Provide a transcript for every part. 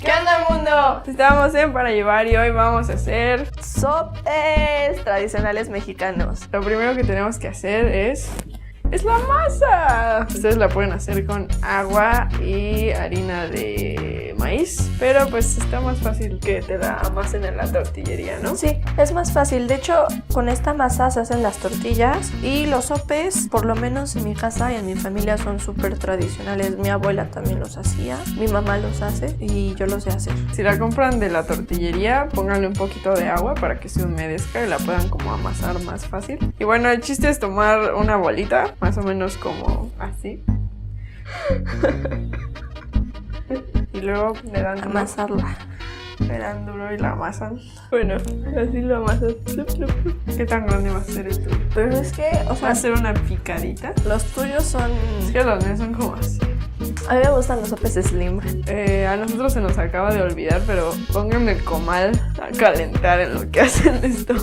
¿Qué onda, mundo? Estamos en Para Llevar y hoy vamos a hacer sopes tradicionales mexicanos. Lo primero que tenemos que hacer es la masa. Ustedes la pueden hacer con agua y harina de maíz, pero pues está más fácil que te la amasen en la tortillería, ¿no? Sí, es más fácil. De hecho, con esta masa se hacen las tortillas y los sopes, por lo menos en mi casa y en mi familia, son súper tradicionales. Mi abuela también los hacía, mi mamá los hace y yo los sé hacer. Si la compran de la tortillería, pónganle un poquito de agua para que se humedezca y la puedan como amasar más fácil. Y bueno, el chiste es tomar una bolita, más o menos como así. Y luego le dan duro. Amasarla. Le dan duro y la amasan. Bueno, así lo amasas. ¿Qué tan grande va a ser el tuyo? Pero es que, o Va sea, a ser una picadita. los tuyos son... Es que los míos son como así. A mí me gustan los sopes slim. A nosotros se nos acaba de olvidar, pero pónganme el comal a calentar en lo que hacen esto,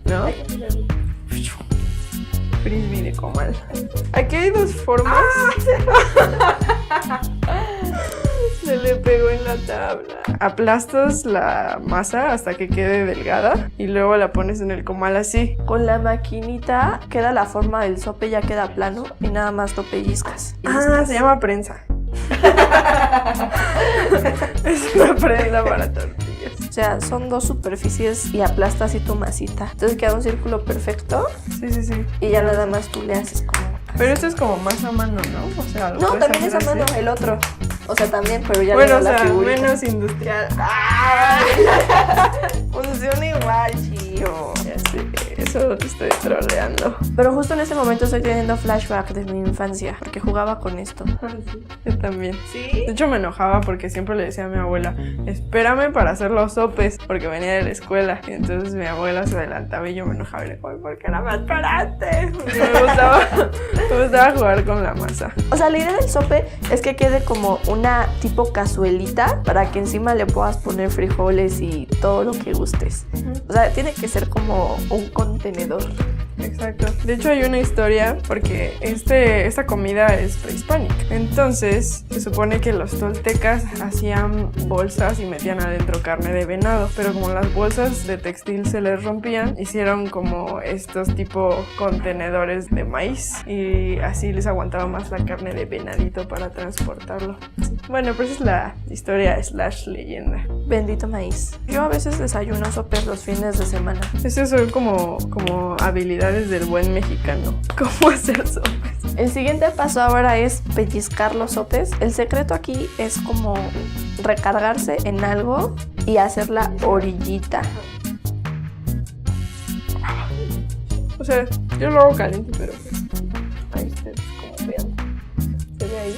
¿no? Frisbee de comal. Aquí hay dos formas. Se le pegó en la tabla. Aplastas la masa hasta que quede delgada y luego la pones en el comal así. Con la maquinita queda la forma del sope, ya queda plano y nada más lo pellizcas. Se llama prensa. Es una prensa para tortillas. O sea, son dos superficies y aplastas así tu masita. Entonces queda un círculo perfecto. Sí. Y ya nada más tú le haces como... Pero esto es como más a mano, ¿no? O sea, no, también es a mano, el otro. O sea, también, pero ya bueno, le o da la sea, figurita. menos industrial. Funciona igual, chío. Ya sé, eso te estoy troleando. Pero justo en este momento estoy teniendo flashback de mi infancia, porque jugaba con esto. Sí, yo también. ¿Sí? De hecho, me enojaba porque siempre le decía a mi abuela, espérame para hacer los sopes, porque venía de la escuela. Y entonces mi abuela se adelantaba y yo me enojaba y le decía, ¿por qué no me esperaste? Porque me gustaba jugar con la masa. O sea, la idea del sope es que quede como una tipo cazuelita para que encima le puedas poner frijoles y todo lo que gustes. O sea, tiene que ser como un contenedor. Exacto. De hecho, hay una historia porque esta comida es prehispánica. Entonces, se supone que los toltecas hacían bolsas y metían adentro carne de venado. Pero como las bolsas de textil se les rompían, hicieron como estos tipo contenedores de maíz. Y así les aguantaba más la carne de venadito para transportarlo. Sí. Bueno, pues esa es la historia / leyenda. Bendito maíz. Yo a veces desayuno sopes los fines de semana. Esas son como habilidades del buen mexicano. ¿Cómo hacer sopes? El siguiente paso ahora es pellizcar los sopes. El secreto aquí es como recargarse en algo y hacer la orillita. O sea, yo lo hago caliente, pero pues ahí ustedes como vean. ¿Se ve ahí?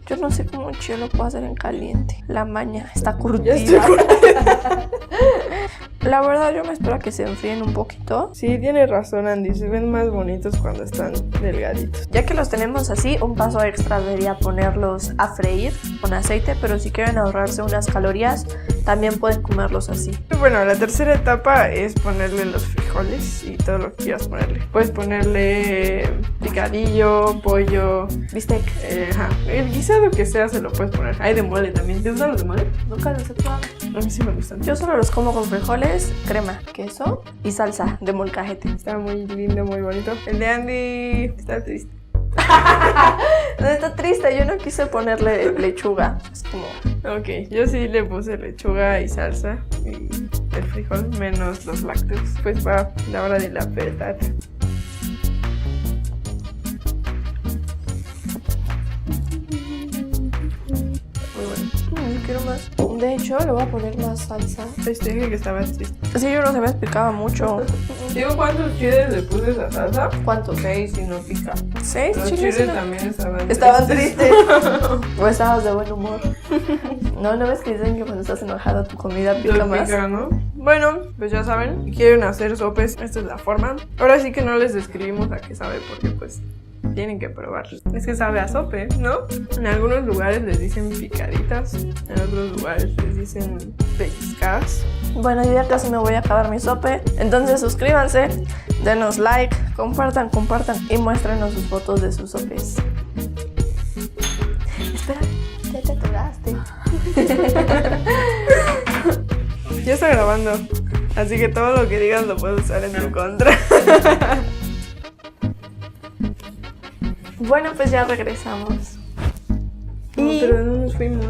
Yo no sé cómo yo lo puedo hacer en caliente. La maña está Ya curtida. estoy La verdad, yo me espero a que se enfríen un poquito. Sí, tienes razón, Andy. Se ven más bonitos cuando están delgaditos. Ya que los tenemos así, un paso extra sería ponerlos a freír con aceite, pero si quieren ahorrarse unas calorías, también pueden comerlos así. Bueno, la tercera etapa es ponerle los frijoles y todo lo que quieras ponerle. Puedes ponerle picadillo, pollo, Bistec. el guisado que sea se lo puedes poner. Hay de mole también. ¿Te gustan los de mole? Nunca los he probado. A mí sí me gustan. Yo solo los como con frijoles, crema, queso y salsa de molcajete. Está muy lindo, muy bonito. El de Andy está triste. No está triste, yo no quise ponerle lechuga. Es como... Ok, yo sí le puse lechuga y salsa y el frijol menos los lácteos. Pues va la hora de la verdad. Muy bueno. yo quiero más. De hecho, le voy a poner más salsa. Pues te dije que estaba triste. Sí, yo no se me explicaba mucho. Digo, ¿cuántos chiles le puse a salsa? ¿Cuántos? 6 y no pica. 6 Los chiles. chiles también estaban Estaban tristes. O estabas de buen humor. No ves que dicen que cuando estás enojado tu comida pica más. Pica, ¿no? Bueno, pues ya saben, si quieren hacer sopes, esta es la forma. Ahora sí que no les describimos a qué sabe porque pues Tienen que probarlo. Es que sabe a sope, ¿no? En algunos lugares les dicen picaditas, en otros lugares les dicen pellizcadas. Bueno, yo ya casi me voy a acabar mi sope. Entonces suscríbanse, denos like, compartan y muéstrenos sus fotos de sus sopes. Espera, ya te atoraste. Ya está grabando, así que todo lo que digas lo puedes usar en tu contra. Bueno, pues ya regresamos. No, pero no nos fuimos.